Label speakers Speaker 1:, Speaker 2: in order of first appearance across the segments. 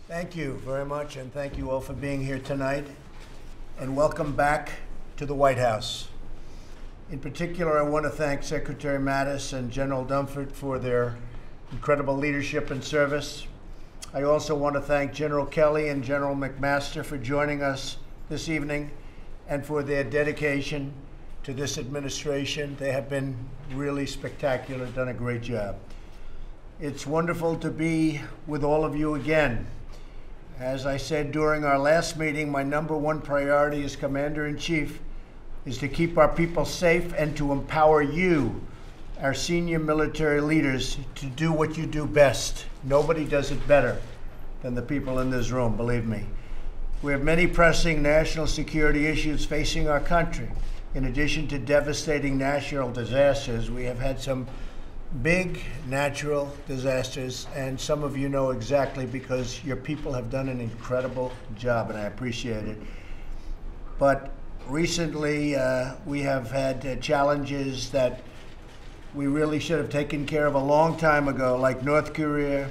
Speaker 1: Thank you very much, and thank you all for being here tonight. And welcome back to the White House. In particular, I want to thank Secretary Mattis and General Dunford for their incredible leadership and service. I also want to thank General Kelly and General McMaster for joining us this evening and for their dedication to this administration. They have been really spectacular, done a great job. It's wonderful to be with all of you again. As I said during our last meeting, my number one priority as Commander-in-Chief is to keep our people safe and to empower you, our senior military leaders, to do what you do best. Nobody does it better than the people in this room, believe me. We have many pressing national security issues facing our country. In addition to devastating natural disasters, we have had some big natural disasters, and some of you know exactly because your people have done an incredible job, and I appreciate it. But recently, we have had challenges that we really should have taken care of a long time ago, like North Korea,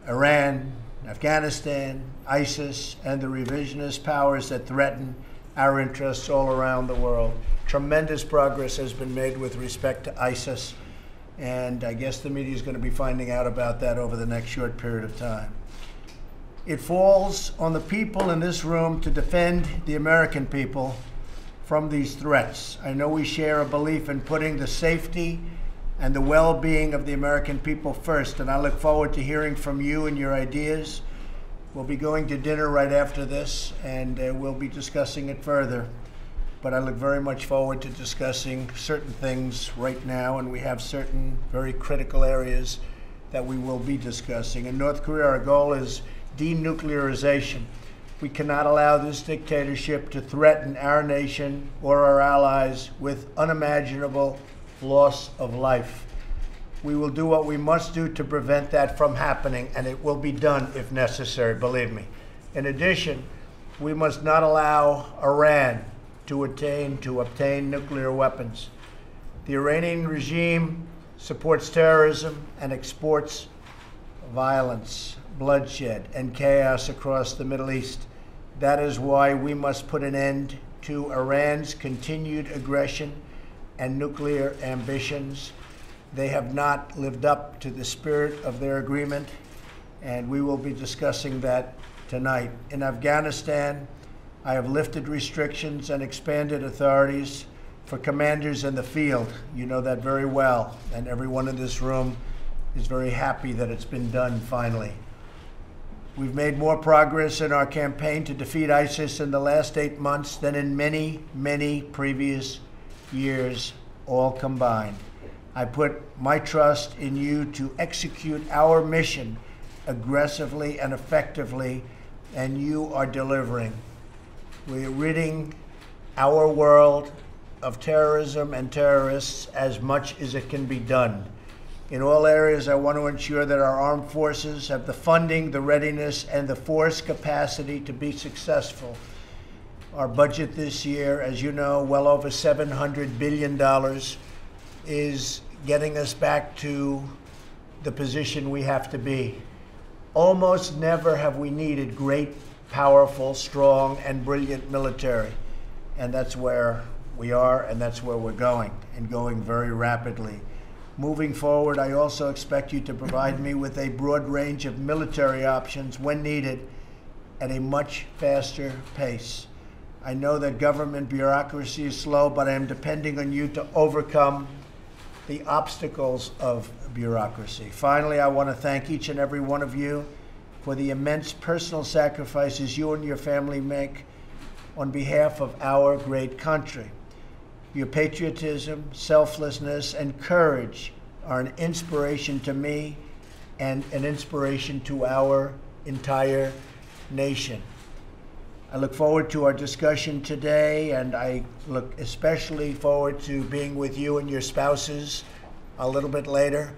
Speaker 1: Iran, Afghanistan, ISIS, and the revisionist powers that threaten our interests all around the world. Tremendous progress has been made with respect to ISIS, and I guess the media is going to be finding out about that over the next short period of time. It falls on the people in this room to defend the American people from these threats. I know we share a belief in putting the safety and the well-being of the American people first, and I look forward to hearing from you and your ideas. We'll be going to dinner right after this, and we'll be discussing it further. But I look very much forward to discussing certain things right now, and we have certain very critical areas that we will be discussing. In North Korea, our goal is denuclearization. We cannot allow this dictatorship to threaten our nation or our allies with unimaginable loss of life. We will do what we must do to prevent that from happening, and it will be done if necessary, believe me. In addition, we must not allow Iran to obtain nuclear weapons. The Iranian regime supports terrorism and exports violence, bloodshed, and chaos across the Middle East. That is why we must put an end to Iran's continued aggression and nuclear ambitions. They have not lived up to the spirit of their agreement, and we will be discussing that tonight. In Afghanistan, I have lifted restrictions and expanded authorities for commanders in the field. You know that very well, and everyone in this room is very happy that it's been done finally. We've made more progress in our campaign to defeat ISIS in the last 8 months than in many, many previous years, all combined. I put my trust in you to execute our mission aggressively and effectively, and you are delivering. We're ridding our world of terrorism and terrorists as much as it can be done. In all areas, I want to ensure that our armed forces have the funding, the readiness, and the force capacity to be successful. Our budget this year, as you know, well over $700 billion, is getting us back to the position we have to be. Almost never have we needed great, powerful, strong, and brilliant military. And that's where we are, and that's where we're going, and going very rapidly. Moving forward, I also expect you to provide me with a broad range of military options when needed at a much faster pace. I know that government bureaucracy is slow, but I am depending on you to overcome the obstacles of bureaucracy. Finally, I want to thank each and every one of you for the immense personal sacrifices you and your family make on behalf of our great country. Your patriotism, selflessness, and courage are an inspiration to me and an inspiration to our entire nation. I look forward to our discussion today, and I look especially forward to being with you and your spouses a little bit later,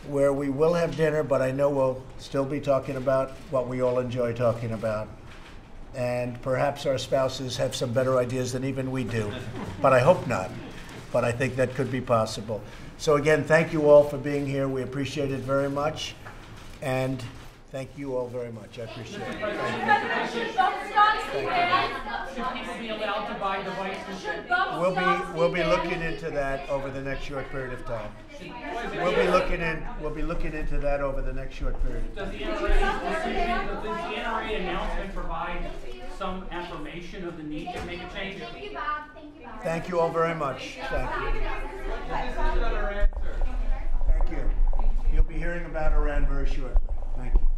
Speaker 1: where we will have dinner, but I know we'll still be talking about what we all enjoy talking about. And perhaps our spouses have some better ideas than even we do, but I hope not. But I think that could be possible. So again, thank you all for being here. We appreciate it very much. And Thank you all very much. I appreciate it.
Speaker 2: Should people be allowed to buy devices?
Speaker 1: We'll be looking into that over the next short period of time. We'll be looking into that over the next short period of time.
Speaker 2: Does the NRA announcement provide some affirmation of the need to make a change?
Speaker 3: Thank you, Bob. Thank you, Bob.
Speaker 1: Thank you all very much. Thank you.
Speaker 2: This is another answer.
Speaker 1: Thank you. You'll be hearing about Iran very shortly. Thank you.